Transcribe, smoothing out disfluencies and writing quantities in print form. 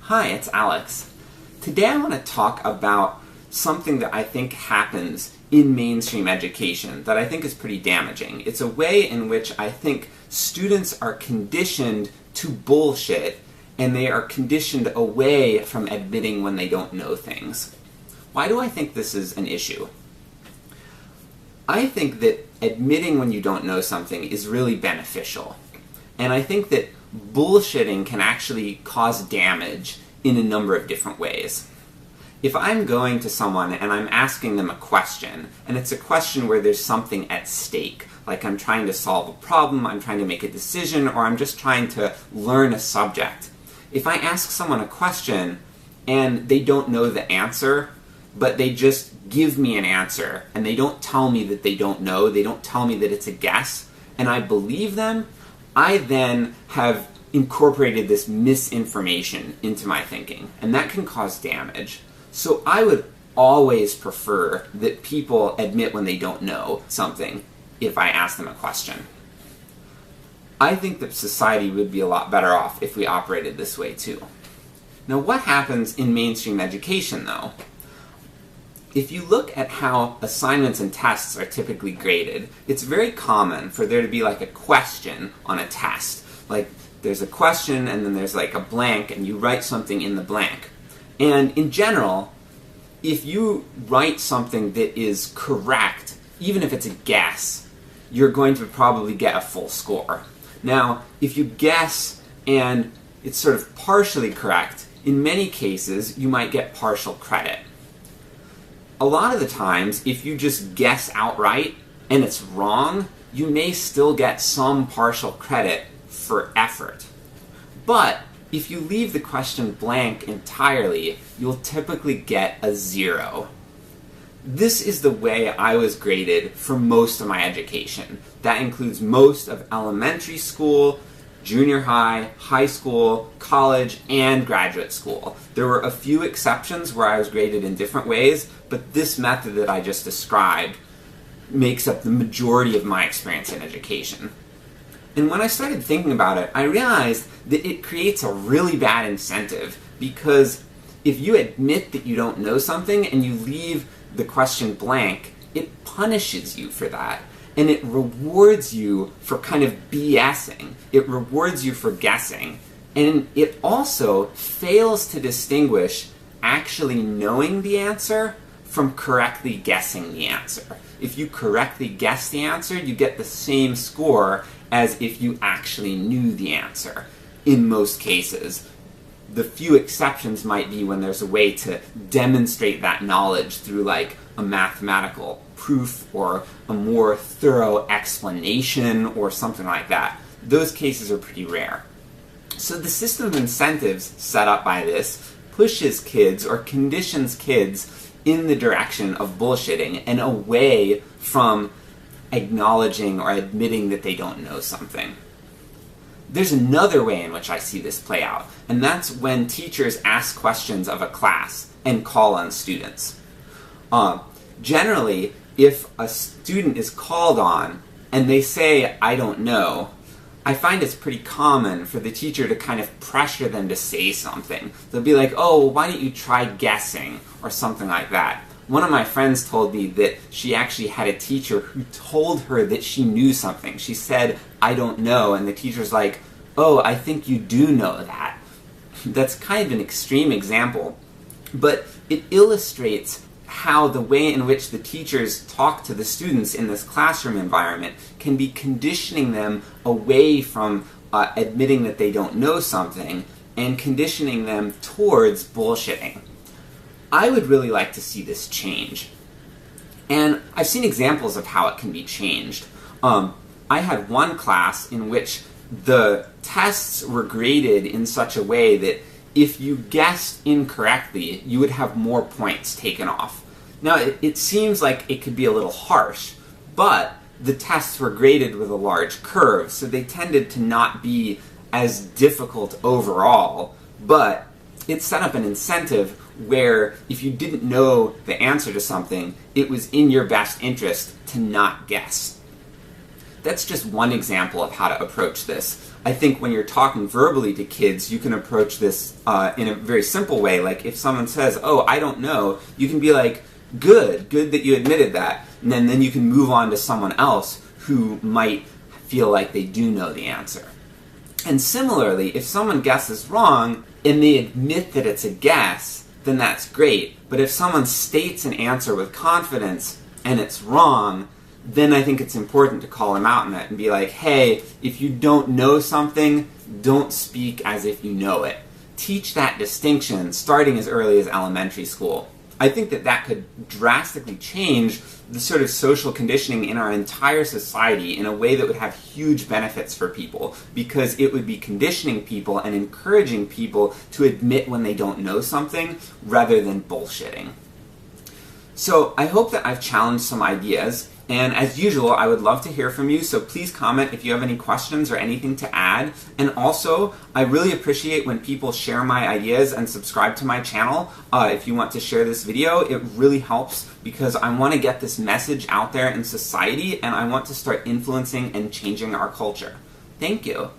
Hi, it's Alex. Today I want to talk about something that I think happens in mainstream education that I think is pretty damaging. It's a way in which I think students are conditioned to bullshit, and they are conditioned away from admitting when they don't know things. Why do I think this is an issue? I think that admitting when you don't know something is really beneficial. And I think that bullshitting can actually cause damage in a number of different ways. If I'm going to someone and I'm asking them a question, and it's a question where there's something at stake, like I'm trying to solve a problem, I'm trying to make a decision, or I'm just trying to learn a subject. If I ask someone a question and they don't know the answer, but they just give me an answer, and they don't tell me that they don't know, they don't tell me that it's a guess, and I believe them, I then have incorporated this misinformation into my thinking, and that can cause damage. So I would always prefer that people admit when they don't know something if I ask them a question. I think that society would be a lot better off if we operated this way too. Now, what happens in mainstream education, though? If you look at how assignments and tests are typically graded, it's very common for there to be like a question on a test. Like, there's a question and then there's like a blank and you write something in the blank. And in general, if you write something that is correct, even if it's a guess, you're going to probably get a full score. Now, if you guess and it's sort of partially correct, in many cases you might get partial credit. A lot of the times, if you just guess outright and it's wrong, you may still get some partial credit for effort. But if you leave the question blank entirely, you'll typically get a 0. This is the way I was graded for most of my education. That includes most of elementary school, junior high, high school, college, and graduate school. There were a few exceptions where I was graded in different ways, but this method that I just described makes up the majority of my experience in education. And when I started thinking about it, I realized that it creates a really bad incentive, because if you admit that you don't know something and you leave the question blank, it punishes you for that. And it rewards you for kind of BSing. It rewards you for guessing. And it also fails to distinguish actually knowing the answer from correctly guessing the answer. If you correctly guess the answer, you get the same score as if you actually knew the answer, in most cases. The few exceptions might be when there's a way to demonstrate that knowledge through like a mathematical proof or a more thorough explanation or something like that. Those cases are pretty rare. So the system of incentives set up by this pushes kids or conditions kids in the direction of bullshitting and away from acknowledging or admitting that they don't know something. There's another way in which I see this play out, and that's when teachers ask questions of a class and call on students. Generally, if a student is called on and they say, "I don't know," I find it's pretty common for the teacher to kind of pressure them to say something. They'll be like, "Oh, why don't you try guessing?" or something like that. One of my friends told me that she actually had a teacher who told her that she knew something. She said, "I don't know," and the teacher's like, "Oh, I think you do know that." That's kind of an extreme example, but it illustrates how the way in which the teachers talk to the students in this classroom environment can be conditioning them away from admitting that they don't know something and conditioning them towards bullshitting. I would really like to see this change. And I've seen examples of how it can be changed. I had one class in which the tests were graded in such a way that if you guessed incorrectly, you would have more points taken off. Now, it seems like it could be a little harsh, but the tests were graded with a large curve, so they tended to not be as difficult overall, but it set up an incentive where if you didn't know the answer to something, it was in your best interest to not guess. That's just one example of how to approach this. I think when you're talking verbally to kids, you can approach this in a very simple way. Like if someone says, "Oh, I don't know," you can be like, good that you admitted that. And then you can move on to someone else who might feel like they do know the answer. And similarly, if someone guesses wrong and they admit that it's a guess, then that's great. But if someone states an answer with confidence and it's wrong, then I think it's important to call them out on it and be like, hey, if you don't know something, don't speak as if you know it. Teach that distinction starting as early as elementary school. I think that could drastically change the sort of social conditioning in our entire society in a way that would have huge benefits for people, because it would be conditioning people and encouraging people to admit when they don't know something rather than bullshitting. So I hope that I've challenged some ideas, and as usual, I would love to hear from you, so please comment if you have any questions or anything to add. And also, I really appreciate when people share my ideas and subscribe to my channel. If you want to share this video, it really helps because I want to get this message out there in society, and I want to start influencing and changing our culture. Thank you.